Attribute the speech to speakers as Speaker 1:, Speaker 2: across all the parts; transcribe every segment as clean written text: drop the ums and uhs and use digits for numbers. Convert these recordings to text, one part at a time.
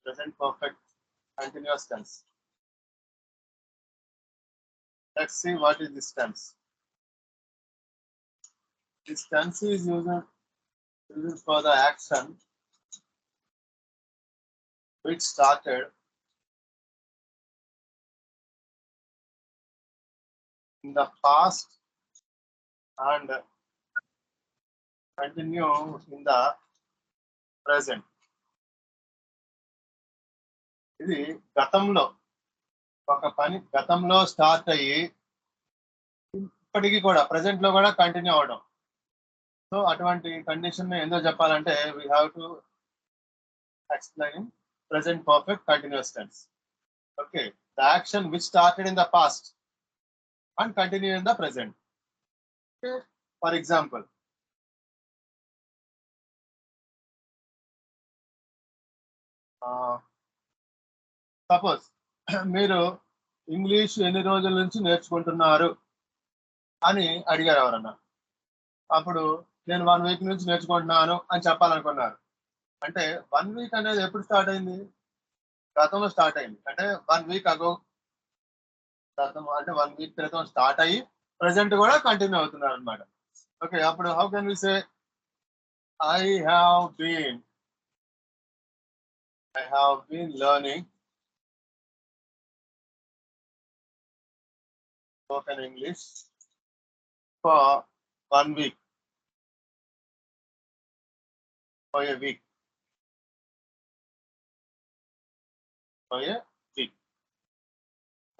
Speaker 1: present perfect continuous tense. Let's see what is this tense. This tense is used for the action which started in the past and continue in the present. ఇది గతంలో ఒక పని గతంలో start అయ్యి ఇప్పటికీ కూడా present లో కూడా కంటిన్యూ అవడం. సో అటువంటి కండిషన్ ఎందుకు చెప్పాలంటే we have to explain present perfect continuous tense. Okay, the action which started in the past and continue in the present. Okay, for example, suppose మీరు ఇంగ్లీష్ ఎన్ని రోజుల నుంచి నేర్చుకుంటున్నారు అని అడిగారు ఎవరన్నా. అప్పుడు నేను 1 వీక్ నుంచి నేర్చుకుంటున్నాను అని చెప్పాలనుకున్నారు. అంటే 1 వీక్ అనేది ఎప్పుడు స్టార్ట్ అయింది? గతంలో స్టార్ట్ అయింది. అంటే 1 వీక్ అగో గతం అంటే 1 వీక్ క్రితం స్టార్ట్ అయ్యి ప్రెసెంట్ కూడా కంటిన్యూ అవుతున్నారు అనమాట. ఓకే, అప్పుడు how can we say I have been learning spoken English for 1 week, for a week.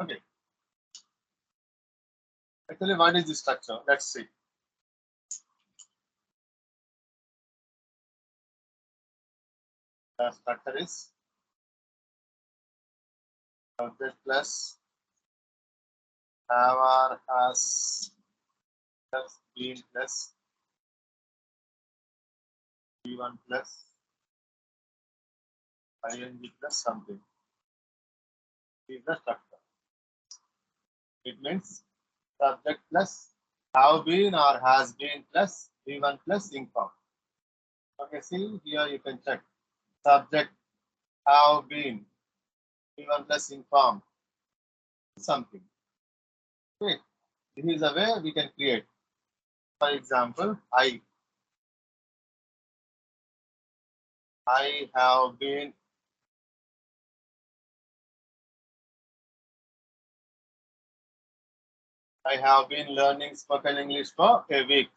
Speaker 1: Okay. Actually, what is the structure? Let's see. The structure is subject plus have or has plus been plus B1 plus ing plus something. This is the structure. It means subject plus have been or has been plus B1 plus inform. Okay, see here you can check. Subject have been B1 plus inform something. Okay, this is a way we can create. For example, I have been learning spoken English for a week.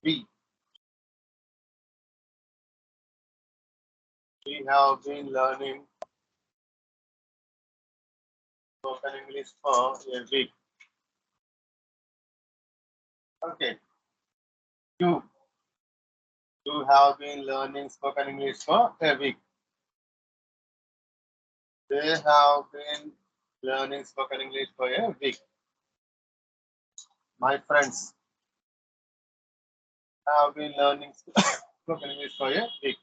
Speaker 1: We have been learning spoken English for a week. Okay. You have been learning spoken English for a week. They have been learning spoken English for a week. My friends have been learning spoken English for a week.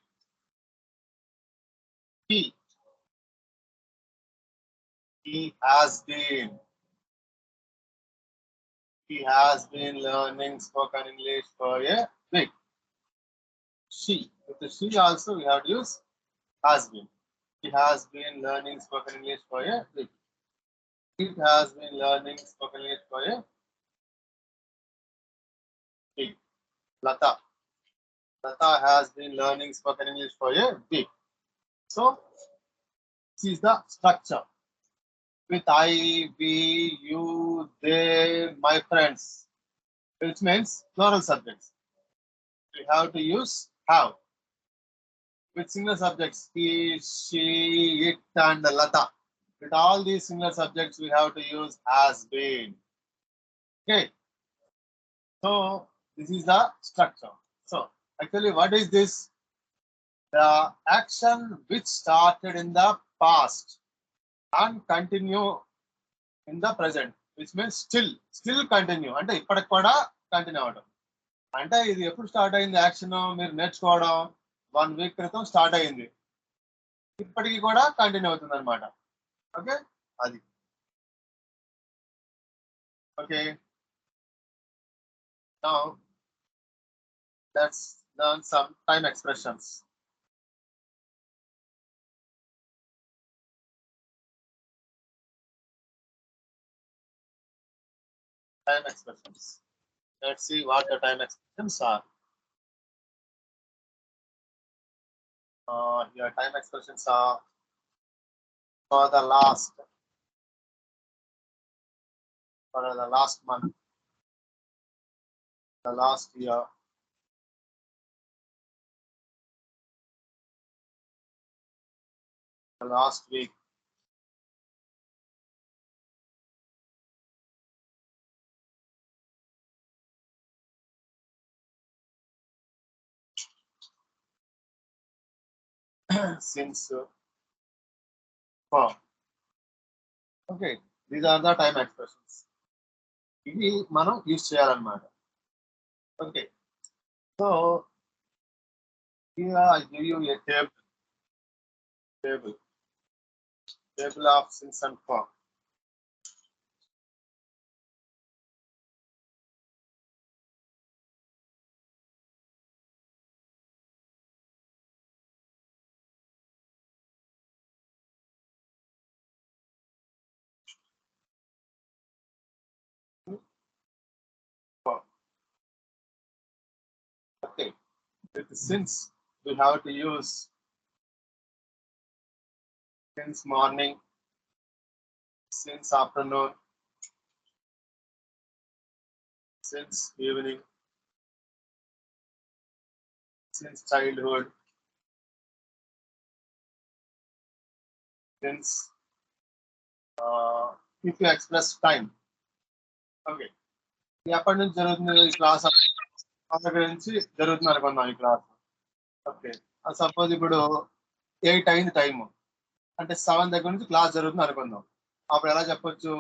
Speaker 1: He has been learning spoken English for a week. She, with the she also we have to use has been. He has been learning spoken English for a week. It has been learning spoken English for a week. Lata has been learning spoken English for a week. So this is the structure with I, we, you, they, my friends, which means plural subjects. We have to use have. With singular subjects, he, she, it, and Lata. With all these singular subjects, we have to use has been. Okay. So this is the structure. So actually, what is this? The action which started in the past and continue in the present, which means still continue. అంటే ఇప్పటికి కూడా continue అవడం. అంటే ఇది ఎప్పుడు start అయింది action? మీరు నేర్చుకోవడం 1 వీక్ క్రితం స్టార్ట్ అయింది, ఇప్పటికి కూడా కంటిన్యూ అవుతుంది అనమాట. ఓకే, అది okay. Now let's learn some time expressions. time expressions. Let's see what the time expressions are. Here time expressions are for the last month, the last year, the last week, since for. Okay, these are the time expressions. ఇవి మనం use చేయాలన్నమాట. Okay, so here I give you a table of since and for. Okay, with since we have to use since morning, since afternoon, since evening, since childhood, since if you express time. Okay, ఎప్పటి నుంచి జరుగుతుంది ఈ class దగ్గర నుంచి జరుగుతుంది అనుకుందాం ఈ class. Okay, suppose ఇప్పుడు 8 అయింది టైము, అంటే 7 దగ్గర నుంచి క్లాస్ జరుగుతుంది అనుకుందాం. అప్పుడు ఎలా చెప్పొచ్చు?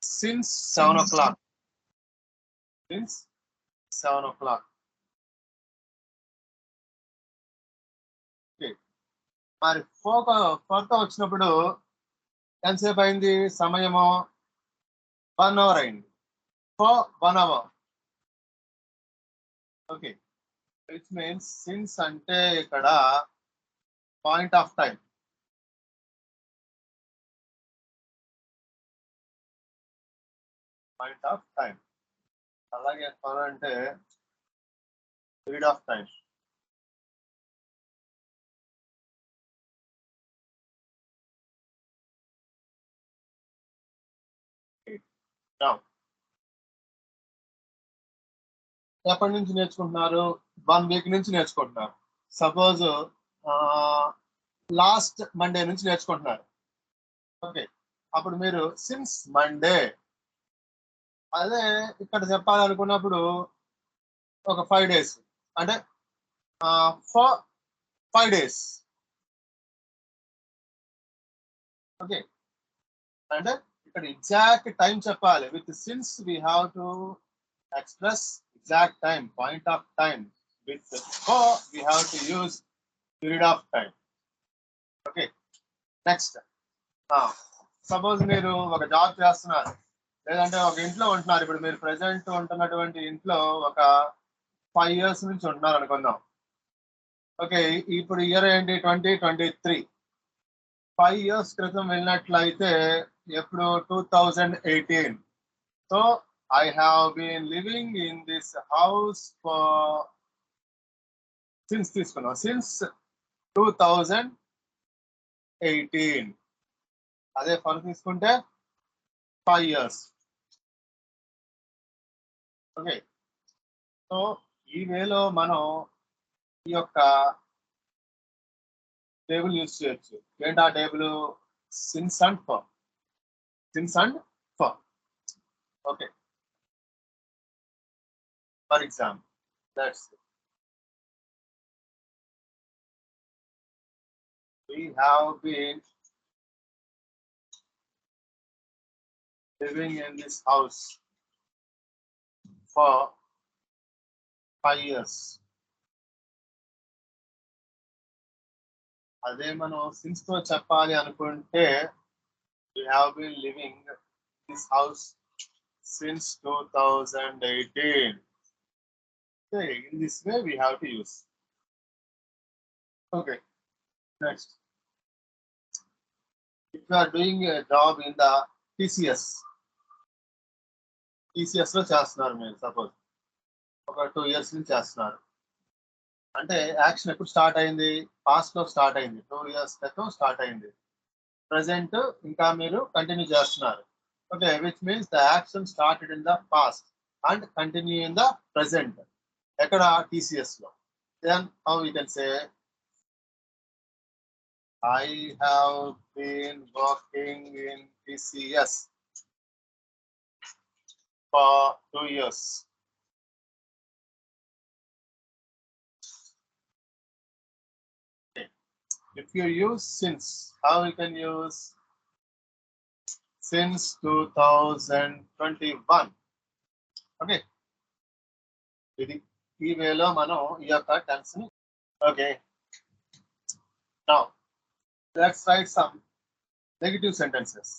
Speaker 1: Since 7 o'clock, since 7 o'clock. Okay, మరి ఫోర్తో వచ్చినప్పుడు ఎంతసేపు అయింది సమయము? 1 hour అయింది. For 1 hour. Okay, which means since అంటే ఇక్కడ point of time. Point of time. అలాగే ఫర్ అంటే పీరియడ్ ఆఫ్ టైం. ఎప్పటి నుంచి నేర్చుకుంటున్నారు? 1 week నుంచి నేర్చుకుంటున్నారు. సపోజ్ లాస్ట్ మండే నుంచి నేర్చుకుంటున్నారు. ఓకే, అప్పుడు మీరు సిన్స్ మండే. అదే ఇక్కడ చెప్పాలనుకున్నప్పుడు ఒక 5 days, అంటే ఫర్ 5 days. ఓకే, అంటే ఇక్కడ ఎగ్జాక్ట్ టైం చెప్పాలి. With since we have to express exact time, point of time. With for we have to use period of time. Okay, next. Suppose మీరు ఒక job చేస్తున్నారు, లేదంటే ఒక ఇంట్లో ఉంటున్నారు. ఇప్పుడు మీరు ప్రెసెంట్ ఉంటున్నటువంటి ఇంట్లో ఒక 5 years నుంచి ఉంటున్నారు అనుకుందాం. ఓకే, ఇప్పుడు ఇయర్ ఏంటి? 2023. 5 years క్రితం వెళ్ళినట్లయితే ఎప్పుడు? 2018. So I have been living in this house for since 2018. అదే ఫర్ తీసుకుంటే 5 years. ఓకే, సో ఈ వేలో మనం ఈ యొక్క టేబుల్ యూజ్ చేయొచ్చు. ఏంటి ఆ table? Since and for. Since and for. Okay, for example, let's say we have been living in this house for 5 years. అదే మనం సిన్స్ తో చెప్పాలి అనుకుంటే we have been living this house since 2018. Okay, in this way we have to use. Okay, next. If you are doing a job in the TCS, TCS లో చేస్తున్నారు మీరు suppose ఒక 2 years నుంచి చేస్తున్నారు అంటే యాక్షన్ ఎప్పుడు స్టార్ట్ అయింది past లో స్టార్ట్ అయింది 2 years క్రితం స్టార్ట్ అయింది ప్రెసెంట్ ఇంకా మీరు కంటిన్యూ చేస్తున్నారు okay which means the action started in the past and continue in the present ఎక్కడ టీసీఎస్ లో then how you can say I have been working in TCS for 2 years. Okay. If you use since, how you can use since 2021? Okay. ఇది ఈ వేలో మనం ఈ యొక్క tense ని okay now let's write some negative sentences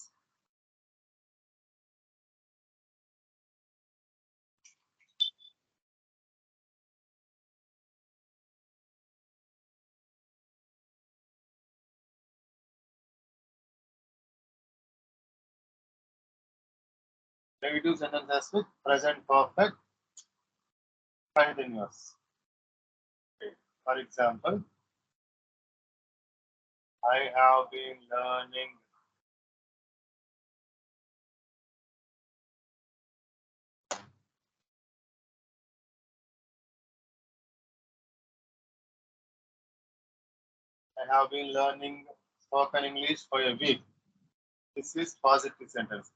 Speaker 1: negative sentences with present perfect continuous. Okay. For example, I have been learning spoken English for a week. This is positive sentence.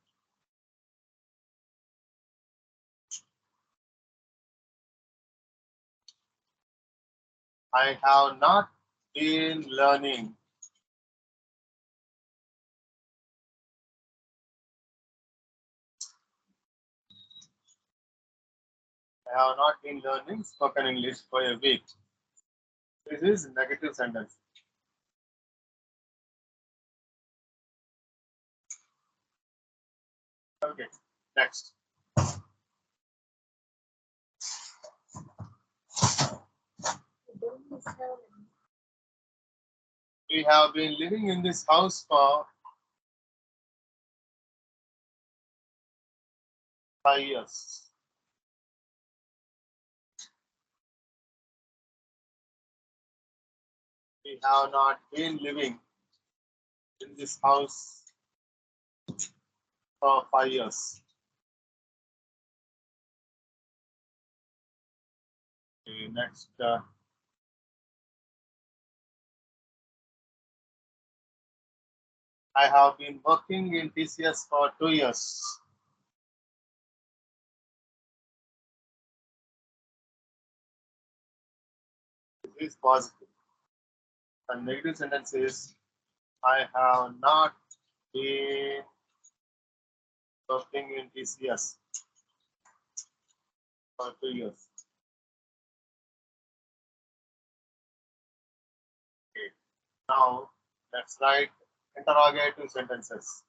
Speaker 1: I have not been learning. I have not been learning spoken English for a week. This is negative sentence. Okay, next. We have been living in this house for 5 years. We have not been living in this house for 5 years. Okay, next. I have been working in TCS for 2 years. This is positive. The negative sentence is I have not been working in TCS for 2 years. Okay. Now let's write interrogative sentences.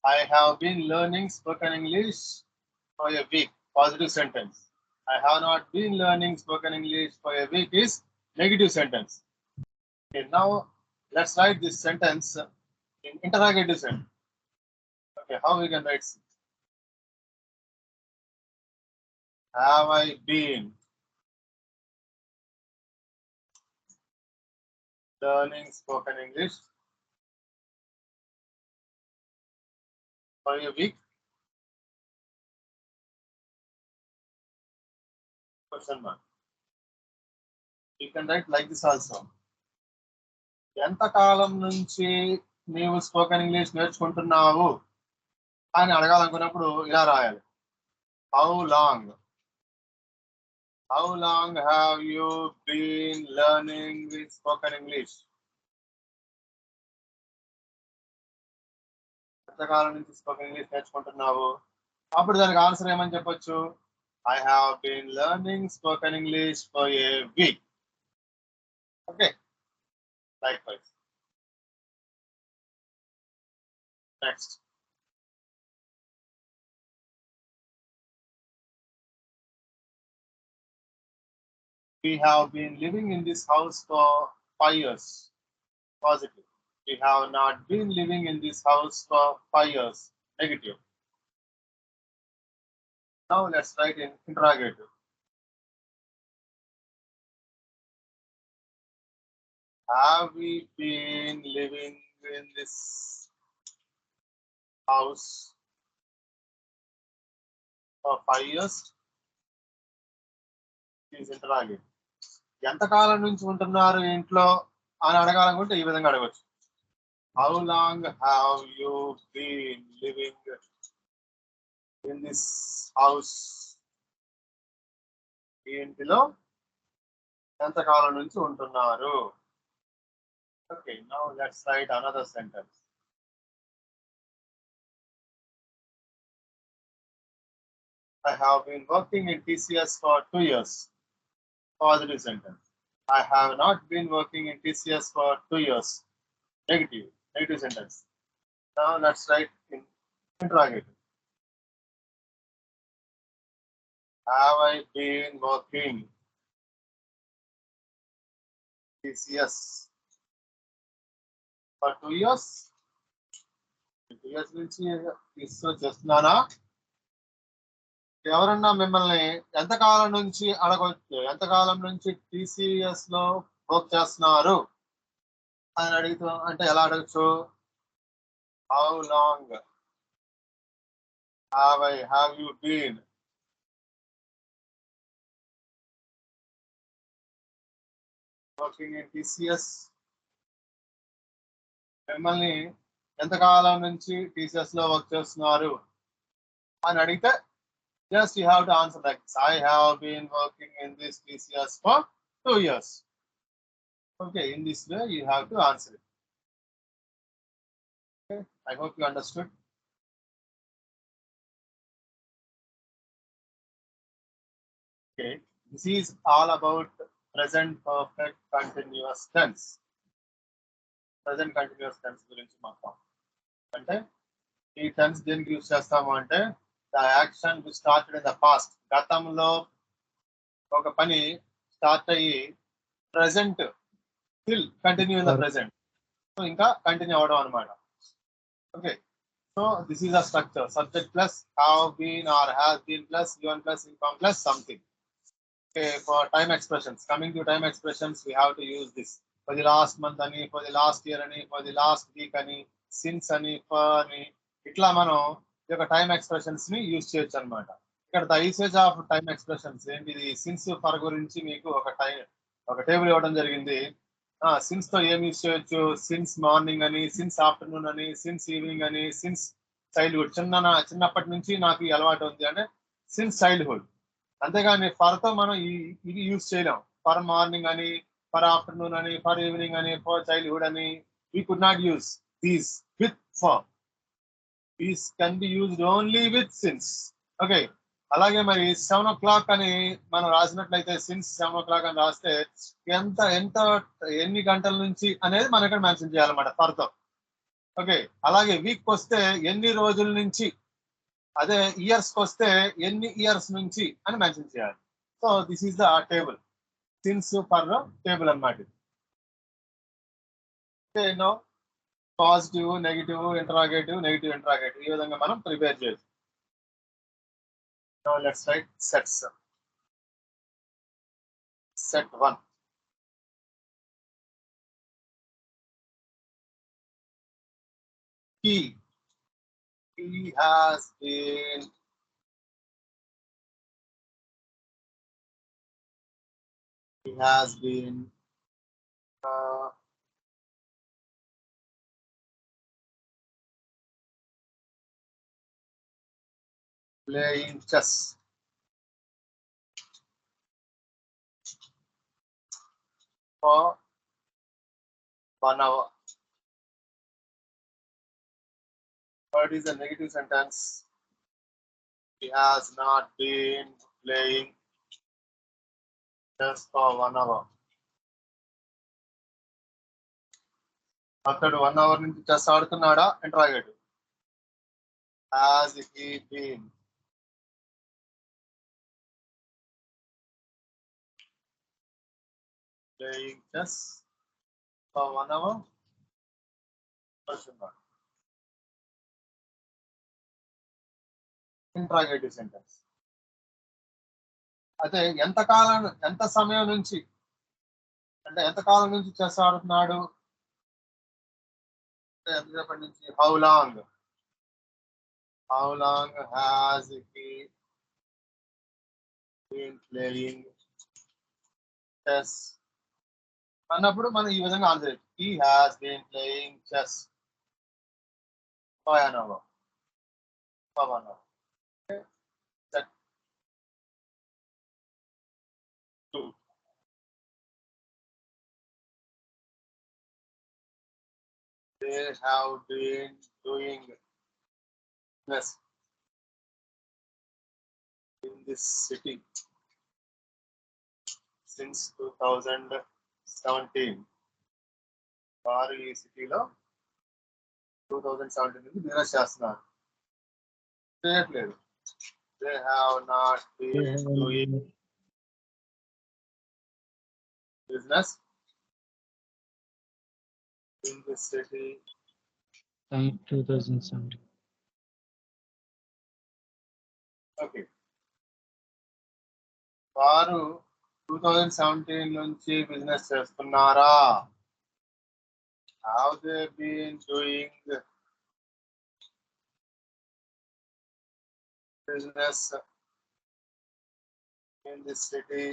Speaker 1: I have been learning spoken English for a week. Positive sentence. I have not been learning spoken English for a week is negative sentence. Okay, now let's write this sentence in interrogative sentence. Okay, how we can write? Have I been learning spoken English for a week? Question mark. You can write like this also. ఎంతకాలం నుంచి నీవు spoken English నేర్చుకుంటున్నావు అని అడగాలనుకున్నప్పుడు ఇలా రాయాలి how long have you been learning spoken English ఎంతకాలం నుంచి spoken English నేర్చుకుంటున్నావు అప్పుడు దానికి ఆన్సర్ ఏమని చెప్పొచ్చు I have been learning spoken English for a week. Okay. Likewise. Next. We have been living in this house for 5 years. Positive. We have not been living in this house for 5 years. Negative. Now let's write in interrogative. Have we been living in this house for 5 years? Is interrogative. ఎంతకాలం నుంచి ఉంటున్నారు ఇంట్లో అని అడగాలనుకుంటే ఈ విధంగా అడగవచ్చు. How long have you been living in this house? ఈ ఇంటిలో ఎంతకాలం నుంచి ఉంటున్నారు? Okay, now let's write another sentence. I have been working in TCS for 2 years. Positive sentence. I have not been working in TCS for 2 years. Negative. Negative sentence. Now let's write in interrogative. Have I been working TCS for 2 years? 2 years నుంచి research చేస్తున్నానా? ఎవరన్నా మిమ్మల్ని ఎంతకాలం నుంచి అడగవచ్చు, ఎంతకాలం నుంచి TCS లో వర్క్ చేస్తున్నారు అని అడుగుతూ అంటే ఎలా అడగచ్చు? How long have you been working in TCS? మిమ్మల్ని ఎంతకాలం నుంచి TCS లో వర్క్ చేస్తున్నారు అని అడిగితే just you have to answer like this. I have been working in this TCS for 2 years. Okay, in this way you have to answer it. Okay, I hope you understood. Okay, this is all about present perfect continuous tense. Present continuous tense గురించి మాట్లాడతాం. అంటే ఈ tense దేనికి use చేస్తాము అంటే the action which started in the past. గతంలో ఒక పని స్టార్ట్ అయ్యి present still continue in the present. So ఇంకా కంటిన్యూ అవడం అన్నమాట. Okay, so this is a structure. Subject plus have been or has been plus given plus informed plus something. Okay, for time expressions, coming to time expressions, we have to use this. For the last month ani, for the last year ani, for the last week ani, since ani, for ani, ఇట్లా మనం ఈ యొక్క time expressions ని use చేయొచ్చు అనమాట. ఇక్కడ the usage of time expressions ఏంటిది? Since for గురించి మీకు ఒక టేబుల్ ఇవ్వడం జరిగింది. సిన్స్ తో ఏం యూజ్ చేయొచ్చు? సిన్స్ మార్నింగ్ అని, సిన్స్ ఆఫ్టర్నూన్ అని, సిన్స్ ఈవినింగ్ అని, సిన్స్ చైల్డ్హుడ్, చిన్నప్పటి నుంచి నాకు ఈ అలవాటు ఉంది అంటే సిన్స్ చైల్డ్హుడ్. అంతేగాని ఫర్ తో మనం ఇది యూజ్ చేయలేం. ఫర్ మార్నింగ్ అని, ఫర్ ఆఫ్టర్నూన్ అని, ఫర్ ఈవినింగ్ అని, ఫర్ చైల్డ్హుడ్ అని we could not use these with for. These can be used only with since. Okay, అలాగే మరి 7 o'clock అని మనం రాసినట్లయితే సిన్స్ 7 o'clock అని రాస్తే ఎన్ని గంటల నుంచి అనేది మనం ఇక్కడ మెన్షన్ చేయాలన్నమాట ఫర్ తో. ఓకే, అలాగే వీక్ వస్తే ఎన్ని రోజుల నుంచి, అదే ఇయర్స్ వస్తే ఎన్ని ఇయర్స్ నుంచి అని మెన్షన్ చేయాలి. So this is the table, since for table అన్నమాట. Okay, no positive, negative, interrogative, negative interrogative ఈ విధంగా మనం ప్రిపేర్ చేయొచ్చు. Now let's write sets. Set 1. He has been playing chess for 1 hour. What is the negative sentence? He has not been playing chess for 1 hour. అతడు 1 hour నుంచి chess ఆడుతున్నాడా? Interrogative. has he been playing chess for 1 hour? Question mark. Interrogative sentence. అయితే ఎంత సమయం నుంచి అంటే ఎంతకాలం నుంచి చెస్ ఆడుతున్నాడు, ఎంతసేపటి నుంచి, how long has he been playing chess అన్నప్పుడు మనం ఈ విధంగా answer he has been playing chess for an hour. That 2. They have been doing business in this city since 2017. వారు ఈ సిటీలో 2017 నుంచి బిజినెస్ చేస్తున్నారు. చేయట్లేదు. They have not been doing business in this city
Speaker 2: Time 2017.
Speaker 1: Okay. వారు 2017 నుంచి business చేస్తున్నారా? Have they been doing business in this city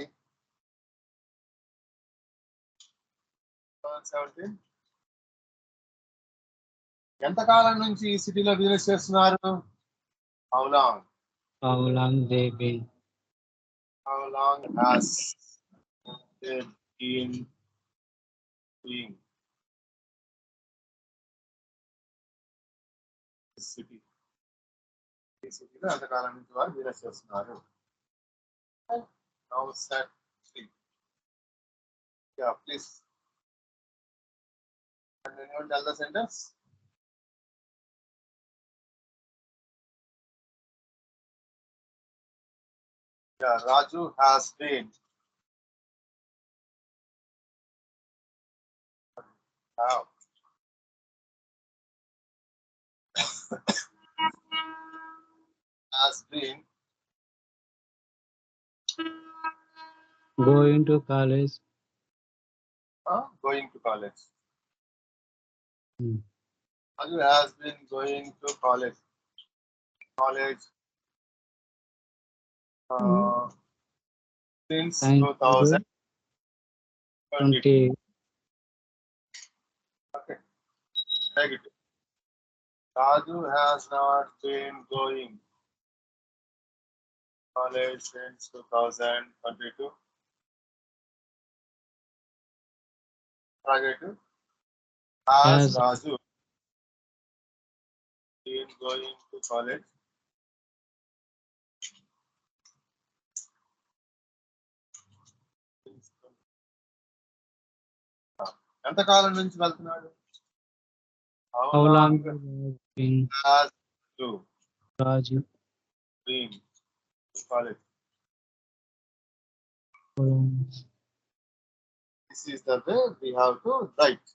Speaker 1: 2017? ఎంతకాలం నుంచి ఈ సిటీలో బిజినెస్ చేస్తున్నారు? How long?
Speaker 2: How long they been?
Speaker 1: How long has they been doing this city? ఈ సిటీలో ఎంతకాలం నుంచి వారు బిజినెస్ చేస్తున్నారు? Now set 3. Yeah, please. Can anyone tell the sentence? Yeah, Raju has been. Wow. Has been
Speaker 2: Going to college.
Speaker 1: Going to college.
Speaker 2: Hmm.
Speaker 1: Raju has been going to college. Since
Speaker 2: Time
Speaker 1: 2020.
Speaker 2: 20.
Speaker 1: Okay. Negative. Raju has not been going college since 2022. Negative. Has
Speaker 2: Has
Speaker 1: Raju been going to college? ఎంతకాలం నుంచి వెళ్తున్నాడు?
Speaker 2: how long been
Speaker 1: has to
Speaker 2: Raju?
Speaker 1: been to college?
Speaker 2: How long?
Speaker 1: This is the way we have to write.